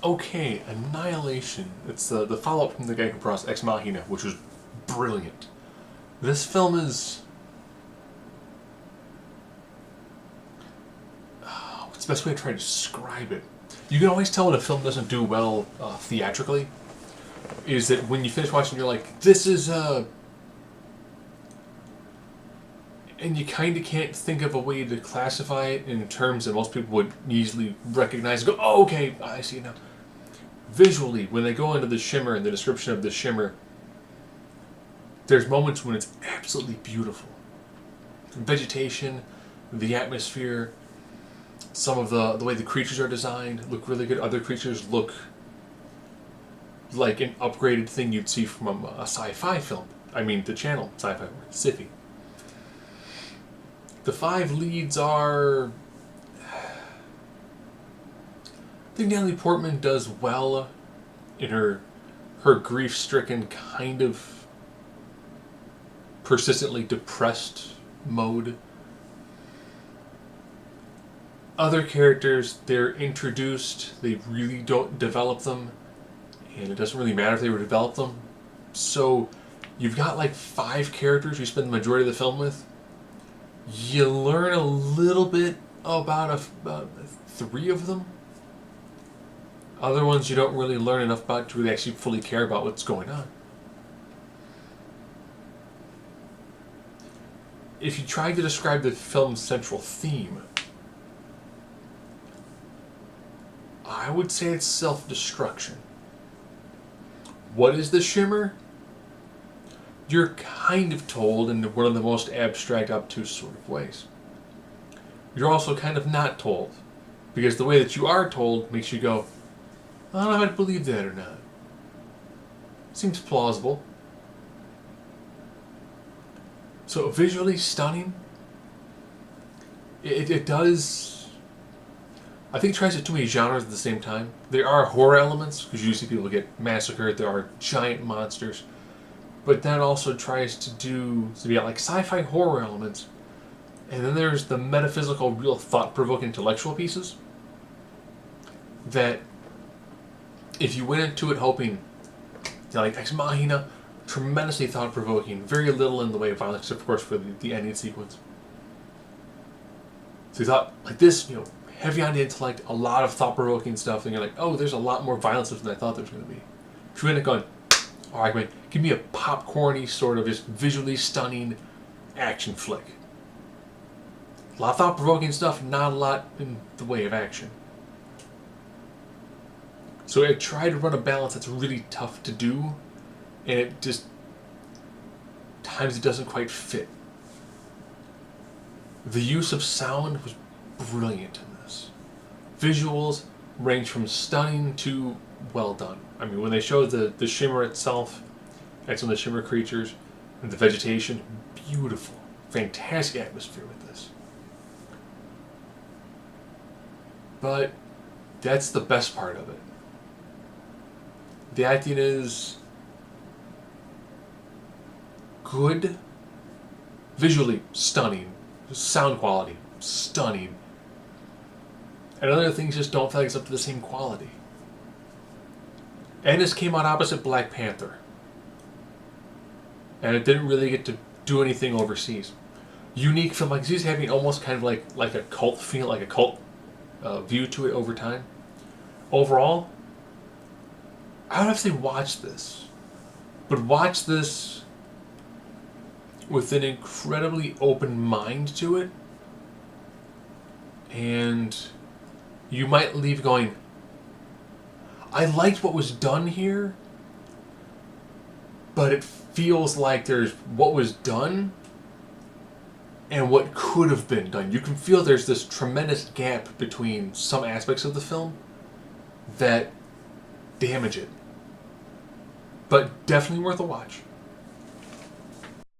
okay. Annihilation. It's the follow-up from the guy who brought Ex Machina, which was brilliant. This film is... what's the best way to try to describe it? You can always tell when a film doesn't do well theatrically. Is that when you finish watching, you're like, this is and you kind of can't think of a way to classify it in terms that most people would easily recognize and go, oh, okay, I see it now. Visually, when they go into the shimmer and the description of the shimmer, there's moments when it's absolutely beautiful. Vegetation, the atmosphere, some of the way the creatures are designed look really good. Other creatures look like an upgraded thing you'd see from a sci-fi film. I mean, the channel, sci-fi, sci-fi. The 5 leads are... I think Natalie Portman does well in her grief-stricken, kind of persistently depressed mode. Other characters, they're introduced, they really don't develop them, and it doesn't really matter if they were developed them. So you've got like 5 characters you spend the majority of the film with. You learn a little bit about 3 of them. Other ones you don't really learn enough about to really actually fully care about what's going on. If you try to describe the film's central theme, I would say it's self-destruction. What is the shimmer? You're kind of told in one of the most abstract, obtuse sort of ways. You're also kind of not told, because the way that you are told makes you go, I don't know if I believe that or not. Seems plausible. So visually stunning. It does... I think it tries to too many genres at the same time. There are horror elements, because you see people get massacred. There are giant monsters. But that also tries to be like sci-fi horror elements. And then there's the metaphysical, real thought-provoking intellectual pieces. That if you went into it hoping, like Ex Machina, tremendously thought-provoking, very little in the way of violence, except of course for the ending sequence. So you thought, like this, heavy on the intellect, a lot of thought-provoking stuff, and you're like, oh, there's a lot more violence than I thought there was going to be. If you end up going, alright, man, give me a popcorny sort of just visually stunning action flick. A lot of thought-provoking stuff, not a lot in the way of action. So I tried to run a balance that's really tough to do, and it just, times it doesn't quite fit. The use of sound was brilliant in this. Visuals range from stunning to well done. I mean, when they show the shimmer itself, and some of the shimmer creatures, and the vegetation, beautiful. Fantastic atmosphere with this. But that's the best part of it. The acting is good, visually stunning, sound quality stunning, and other things just don't feel like it's up to the same quality. And this came out opposite Black Panther, and it didn't really get to do anything overseas. Unique film, like he's having almost kind of like a cult feel, like a cult view to it over time. Overall, I don't have to say watch this, but watch this with an incredibly open mind to it, and you might leave going, I liked what was done here, but it feels like there's what was done and what could have been done. You can feel there's this tremendous gap between some aspects of the film that damage it. But definitely worth a watch.